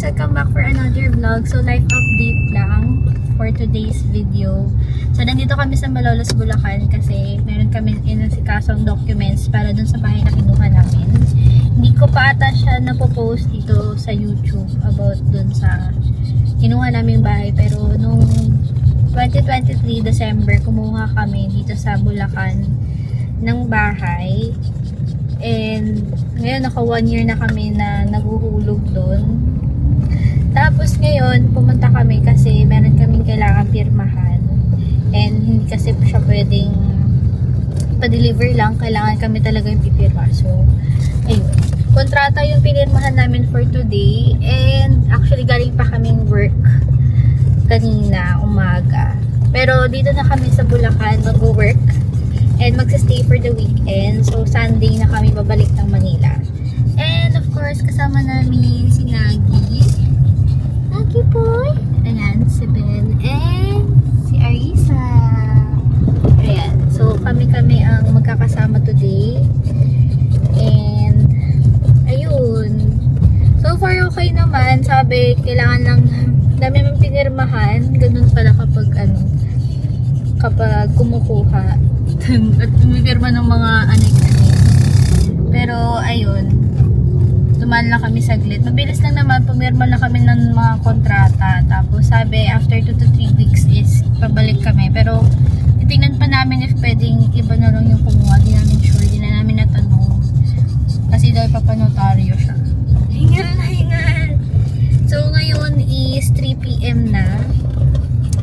Welcome back for another vlog. So, life update lang for today's video. So, nandito kami sa Malolos, Bulacan kasi meron kami inasikasong documents para dun sa bahay na kinuha namin. Hindi ko pa ata siya napopost dito sa YouTube about dun sa kinuha naming bahay. Pero nung 2023 December, kumuha kami dito sa Bulacan ng bahay. And ngayon naka 1 year na kami na naguhulog doon. Tapos ngayon pumunta kami kasi meron kaming kailangan pirmahan. And hindi kasi siya pwedeng pa-deliver lang, kailangan kami talaga yung pipirma. So ayun, kontrata yung pinirmahan namin for today. And actually galing pa kaming work kanina umaga. Pero dito na kami sa Bulacan mag-work and magsa-stay for the weekend. So, Sunday na kami babalik ng Manila. And, of course, kasama namin si Nagi. Nagi boy! Ayan, si Ben. And si Arisa. Ayan. So, kami-kami ang magkakasama today. And, ayun. So far, okay naman. Sabi, kailangan lang dami mong pinirmahan. Ganun pala kapag kumukuha. At pumipirma ng mga anik-anik. Pero ayun, dumaan lang kami saglit. Mabilis lang naman, pumirma lang kami ng mga kontrata. Tapos sabi, after 2 to 3 weeks is pabalik kami. Pero titingnan pa namin if pwedeng iba na lang yung kumuha. Di namin sure, di na namin natanong. Kasi daw ipapanotaryo siya. Hingal na hingal! So ngayon is 3 PM na.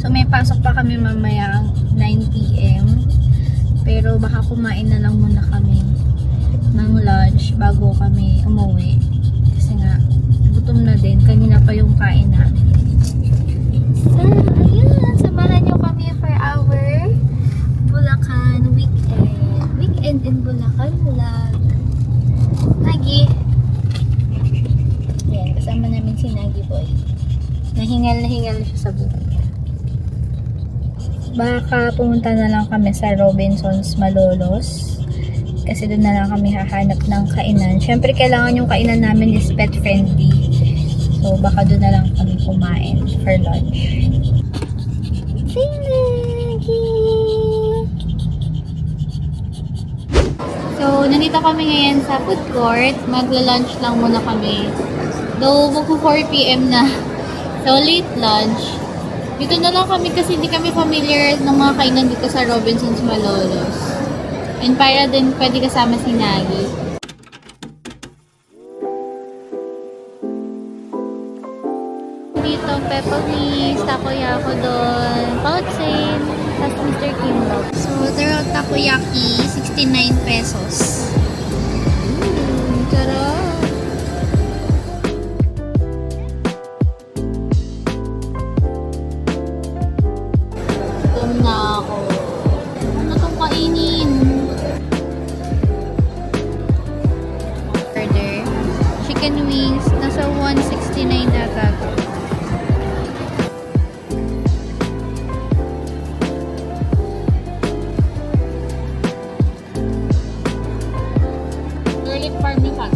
So may pasok pa kami mamaya 9 PM. Pero baka kumain na lang muna kami ng lunch bago kami umuwi. Kasi nga, gutom na din. Kanina pa yung kain namin. So, ayun. Samahan nyo kami for our Bulacan weekend. Weekend in Bulacan vlog. Nagi. Yan, kasama namin si Nagi boy. Nahingal siya sa buhay. Baka pumunta na lang kami sa Robinsons Malolos kasi doon na lang kami hahanap ng kainan. Syempre kailangan yung kainan namin is pet friendly, so baka doon na lang kami kumain for lunch. So nandito kami ngayon sa food court. Magla-lunch lang muna kami, though magpo 4 PM na, so late lunch. Dito na lang kami kasi hindi kami familiar ng mga kainan dito sa Robinsons Malolos. And para din pwede kasama si Nagi. Dito, Peppa Wings, takoyaki doon, Pouchin, tapos Mr. Kimbo. So, the takoyaki, 69 pesos. Charot! Na ako. Ano itong kainin? Order. Chicken wings. Nasa 169 ata ito. Garlic parmesan.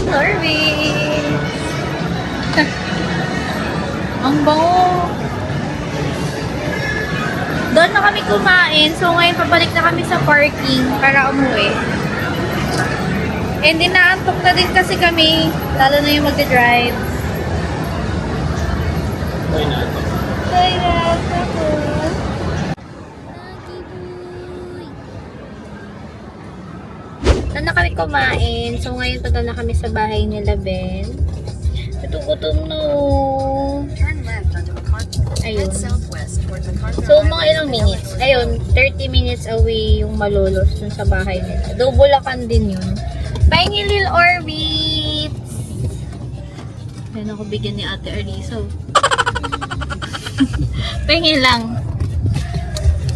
Norby! Ang bango! Doon na kami kumain. So ngayon pabalik na kami sa parking para umuwi. And inaantok na din kasi kami. Lalo na yung magdadrive. Kaya na. Tapos. Doon na kami kumain. So ngayon punta na kami sa bahay nila Ben. Gutom no. Ayun. So, mga ilang minutes. Ayun, 30 minutes away yung Malolos dun sa bahay nila. Though Bulacan din yun. Pahingi Lil Orbit! Ayan ako bigyan ni Ate Ariso. Pahingi lang.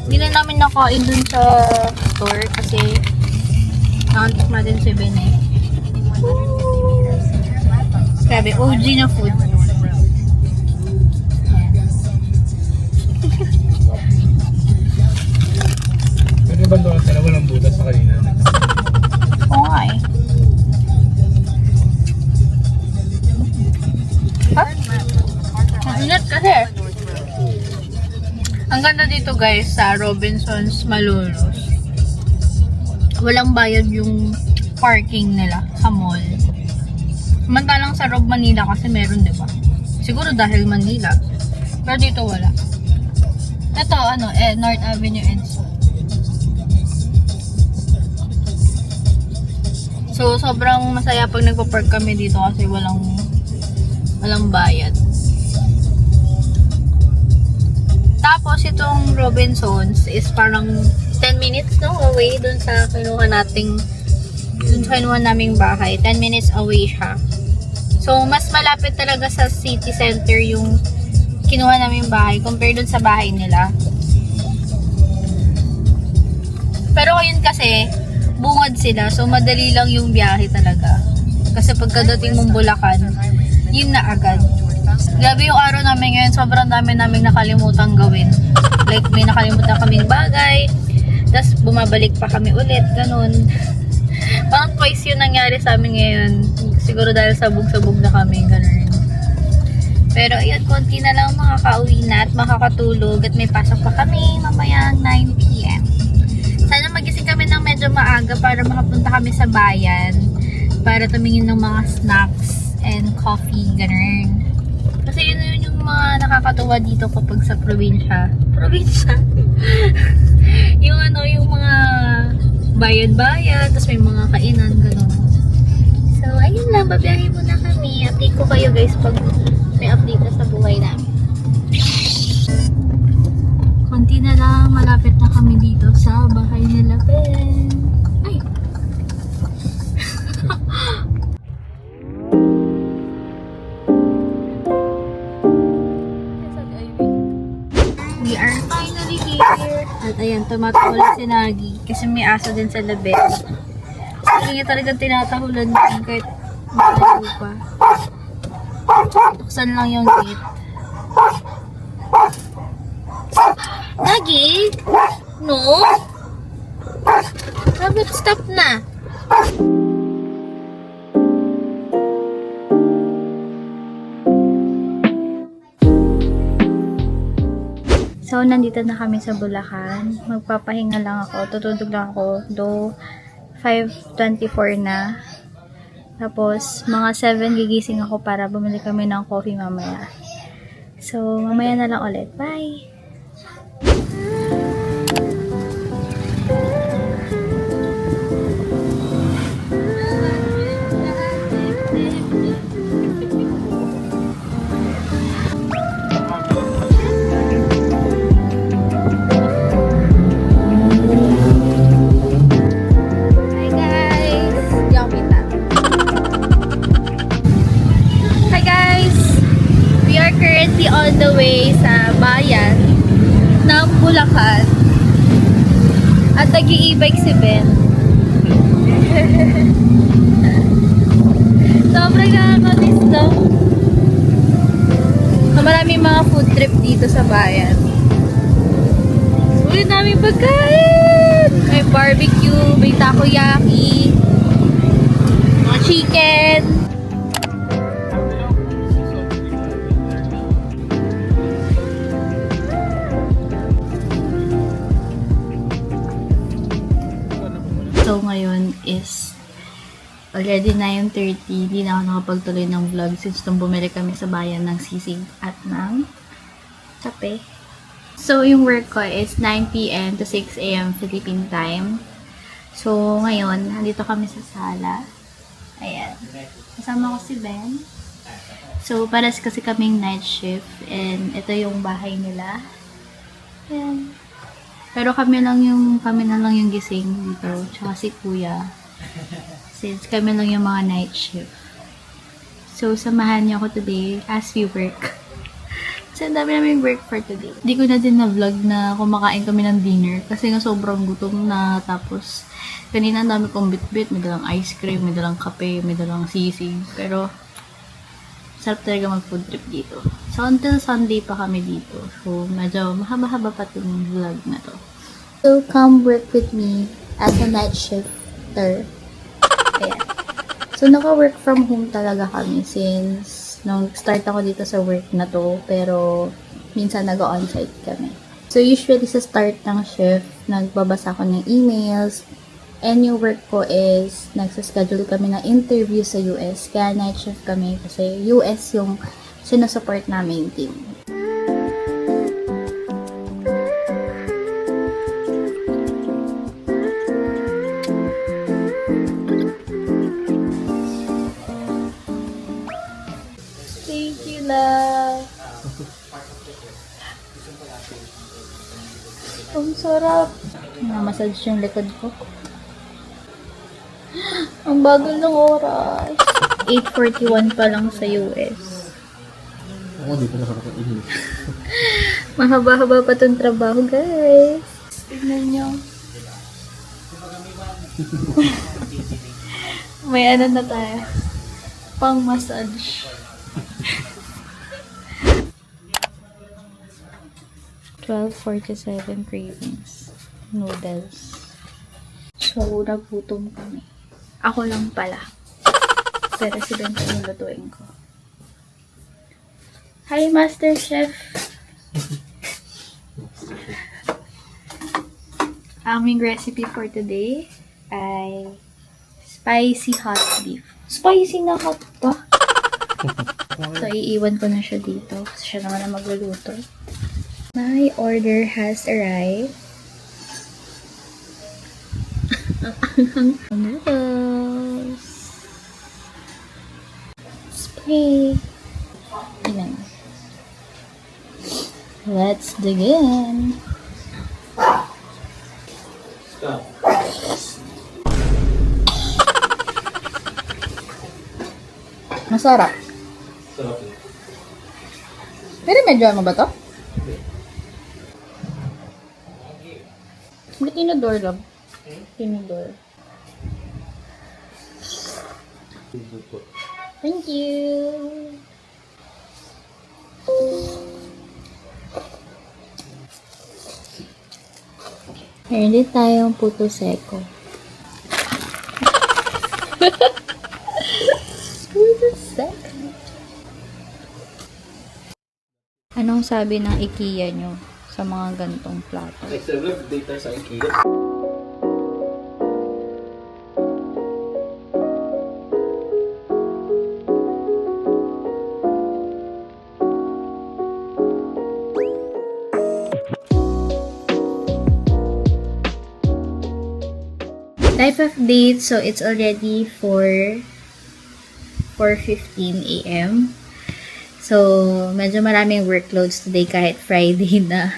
Hindi na namin nakain dun sa store kasi nakalit natin si Ben eh. Grabe, OG na food. Pwede ba doon sila walang butas sa kanina? Oo nga eh. Ha? Ang ingat kasi. Ang ganda dito guys sa Robinsons Malolos. Walang bayad yung parking nila sa mall. Samantalang sa Rob Manila kasi meron, di ba? Siguro dahil Manila. Pero dito wala. Ito, North Avenue Edson. So, sobrang masaya pag nagpa-park kami dito kasi walang bayad. Tapos, itong Robinsons is parang 10 minutes no away dun sa kinuha naming bahay. 10 minutes away siya. So, mas malapit talaga sa city center yung kinuha naming bahay compared dun sa bahay nila. Pero ngayon kasi, bungad sila. So, madali lang yung biyahe talaga. Kasi pagkadating mong Bulacan, yun na agad. Grabe yung araw namin ngayon. Sobrang dami naming nakalimutang gawin. Like, may nakalimutan kaming bagay. Tapos, bumabalik pa kami ulit. Ganun. Parang twice yun nangyari sa amin ngayon. Siguro dahil sabog-sabog na kami. Ganun. Pero, ayun, konti na lang makakauwi na at makakatulog. At may pasok pa kami mamayang 9 PM. Sana magising kami ng medyo maaga para makapunta kami sa bayan. Para tumingin ng mga snacks and coffee. Ganun. Kasi yun yung mga nakakatuwa dito kapag sa probinsya. Probinsya? yung mga bayan-bayan, tapos may mga kainan, gano'n. So, ayun lang, babiyahe muna kami. Update ko kayo guys pag may update na sa buhay namin. Konti na lang, malapit na kami dito sa bahay nila, Ben. Ay! We are finally here. At ayan, tumatahol si Nagi. Kasi may aso din sa labi. Hindi niya talagang tinatahulan din kahit malayo pa. Buksan lang yung gate. Nagi? No? Sabi, stop na. So, nandito na kami sa Bulacan. Magpapahinga lang ako. Tutulog lang ako. Do 5:24 na. Tapos, mga 7 gigising ako para bumili kami ng coffee mamaya. So, mamaya na lang ulit. Bye! On the way sa bayan ng Bulacan at nag-i-e-bike si Ben. Sobrang nakakamiss daw. Maraming mga food trip dito sa bayan. Ulit namin pagkain! May barbecue, may takoyaki, mga chicken. So, ngayon is already 9:30. Hindi na ako nakapagtuloy ng vlog since nung bumili kami sa bayan ng sisig at ng kape. So, yung work ko is 9 PM to 6 AM Philippine time. So, ngayon, nandito kami sa sala. Ayan. Kasama ko si Ben. So, pares kasi kaming night shift and ito yung bahay nila. Yan. Pero kami na lang yung gising dito. Tsaka si kuya. Since kami lang yung mga night shift. So, samahan niyo ako today as we work. So, ang dami namin work for today. Hindi ko na din na-vlog na kumakain kami ng dinner. Kasi nga sobrang gutom na. Tapos, kanina ang dami kong bit-bit. May dalang ice cream, may dalang kape, may dalang sisig. Pero, sarap talaga mag-food trip dito. So, until Sunday pa kami dito. So, medyo mahaba-haba pa itong vlog na to. So, come work with me as a night shifter. Ayan. So, naka-work from home talaga kami since nung start ako dito sa work na to. Pero, minsan nag-on-site kami. So, usually sa start ng shift, nagbabasa ako ng emails. And yung work ko is, nagsaschedule kami ng interview sa US. Kaya night shift kami kasi US yung sinusupport namin team. Thank you, love. Ang sarap. Namassage yung likod ko. Ang bagal ng oras. 8:41 pa lang sa US. Ako, di pa nakakapag-ihip. Mahaba-haba pa tong trabaho, guys. Tignan nyo. May ano na tayo. Pang massage. 12:47 cravings. Noodles. So, nagutom kami. Ako lang pala. Pero si Bento yung lutuin ko. Hi, Master Chef! Aming recipe for today ay spicy hot beef. Spicy na hot pa? So, iiwan ko na siya dito kasi siya naman ang magluluto. My order has arrived. Noodles. Spray. Ayan. Let's dig in. Stop. Masarap. Sarap. Pero medyo ano ba to? May tinidor lang. Tinidor. Thank you. Meron din tayong puto seko. Puto seko. Anong sabi ng IKEA nyo sa mga gantong plato? Next level, data sa IKEA. Life update, so it's already 4:15 a.m. So, medyo maraming workloads today kahit Friday na.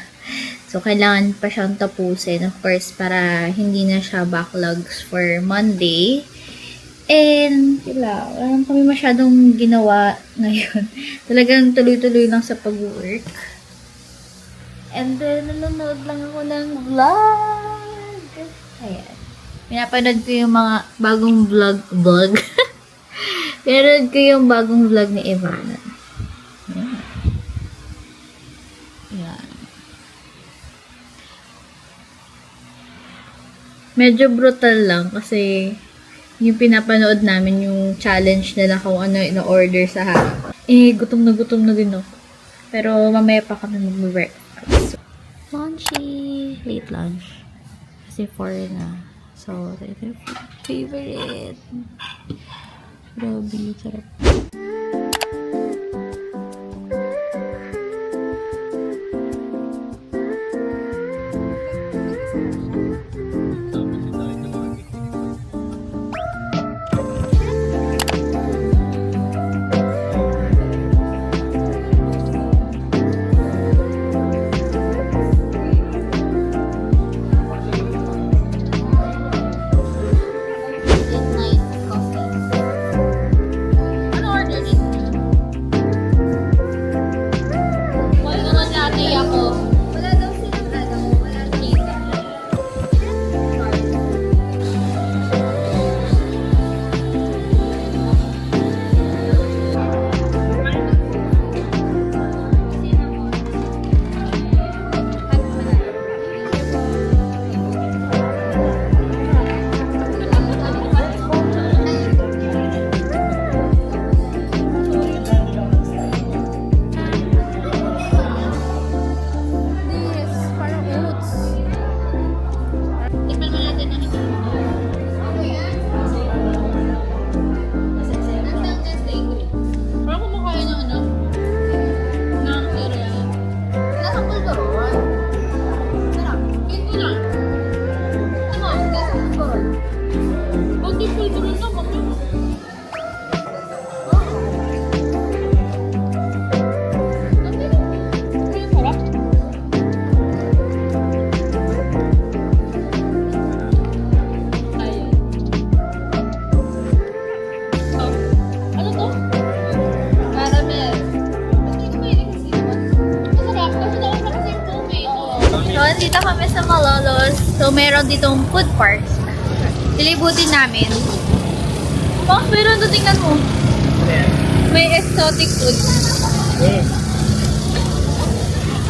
So, kailangan pa siyang tapusin, of course, para hindi na siya backlogs for Monday. And, wala naman kami masyadong ginawa ngayon. Talagang tuloy-tuloy lang sa pag-work. And then, nanonood lang ako ng vlog. Ayan. Pinapanood ko yung mga bagong vlog. Pinapanood ko yung bagong vlog ni Ivana. Ayan. Ayan. Medyo brutal lang kasi yung pinapanood namin yung challenge nila kung ano in-order sa harap. Gutom na din ako. Pero mamaya pa kami mag-work. So, lunchy. Late lunch. Kasi 4 na. So, ito yung favorite. Grabe, sarap. nandito kami sa Malolos. So, meron ditong food park. Ilibutin namin. Bakit meron doon? Tingnan mo. May exotic food.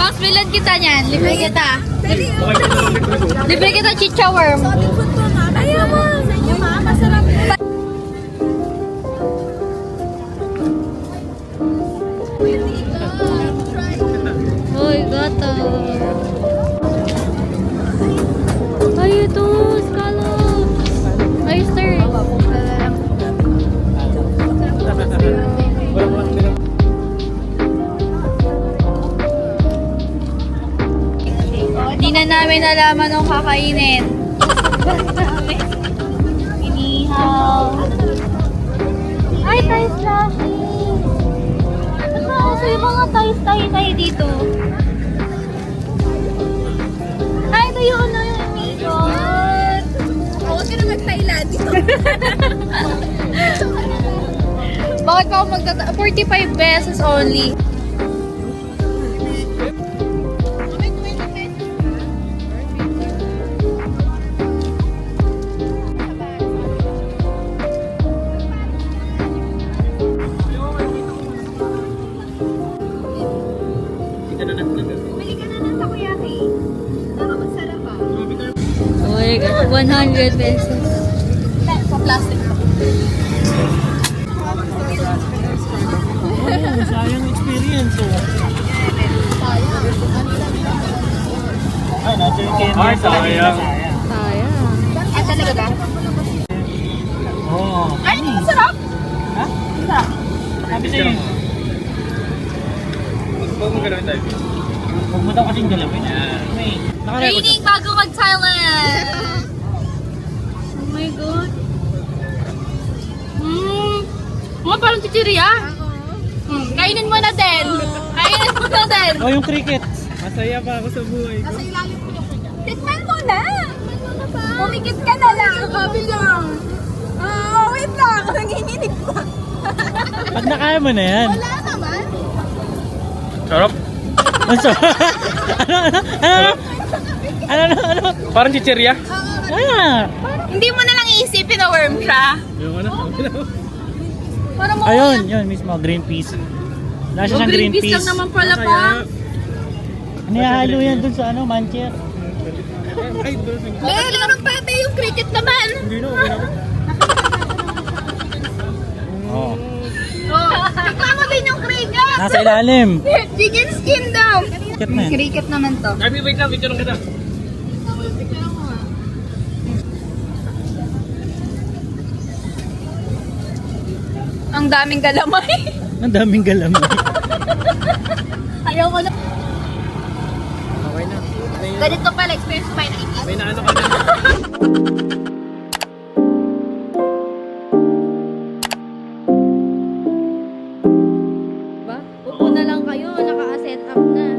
Bakit bilan kita niyan? Libre kita. Libre kita chicha worm. Ayaw mo! Sa inyo ma, masarap. Uy, gata. Ay, ito. Scallop. Oyster. Hindi na namin nalaman nung kakainin. Inihaw. Ay, Thai slushy. So, yung mga Thai dito. Ay, ito yung ano yung inihaw. Huwag ka na mag-Thailand dito. Bakit pa ako 45 pesos only. Bili ka na ng takoyaki. Para masarap ah. Oh my God, 100 pesos. Sa plastic pa. Sayang experience oh. Ay, nasa yung candy. Ay, sayang. Sayang. Ah, talaga ba? Oo. Ay, masarap! Ha? Masarap. Sabi sa'yo. Huwag mo galawin tayo. Huwag mo daw kasing galawin. May. Training bago mag-Thailand! Oh my God. Mga parang chichirya. Kainin mo na din. Kainin mo na din. Oh, yung cricket. Masaya pa ako sa buhay ko. Nasa ilalim ko yung kanya. Tikman mo na! Pumikit ka na lang. Sabi lang. Wait lang. Nanginginig pa. Pag nakaya mo na yan. Wala naman. Sarap. Ang sarap. Ano? Parang chichirya. Ah. Hindi mo na lang iisipin na worm siya. Yung ano? Para mo Ayun, yun mismo, green peas. Nasa siyang green peas. lang naman pala pa. Nihalo yan dun sa ano, mancher. Meron pa ito yung cricket naman. Oo. Oh, tikman mo din yung cricket. Nasa ilalim. Chicken skin daw. Cricket na yan. Cricket naman to. Sabi, wait lang, video lang kita. Ang daming galamay. Ang daming galamay. Ayaw ko na. Okay na. Ganito pala, experience pa na inis. May naano ka na. Ba? Upo na lang kayo, naka-set up na.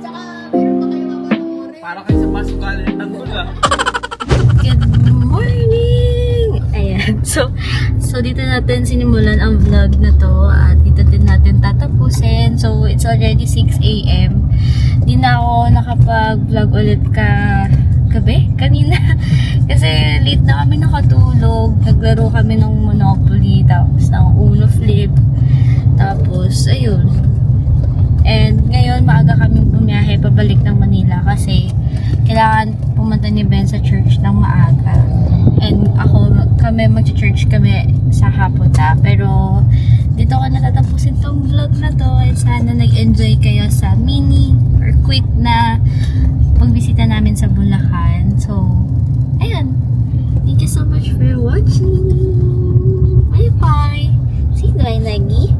Tsaka meron pa kayo mapanoorin. Para kayo sa Pascal, tanggol ah. Good morning! Ayan. So dito natin sinimulan ang vlog na to at dito din natin tatapusin. So it's already 6 AM. Di na ako nakapag-vlog ulit kanina. Kasi late na kami nakatulog. Naglaro kami ng Monopoly, tapos ng Uno Flip. Tapos, ayun. And ngayon, maaga kaming bumiyahe pabalik ng Manila kasi kailangan pumunta ni Ben sa church ng maaga. And kami mag-church kami sa hapon na. Pero dito ko natatapusin tong vlog na to. And sana nag-enjoy kayo sa mini or quick na pagbisita namin sa Bulacan. So, ayun. Thank you so much for watching. Bye-bye. See you, Nagi.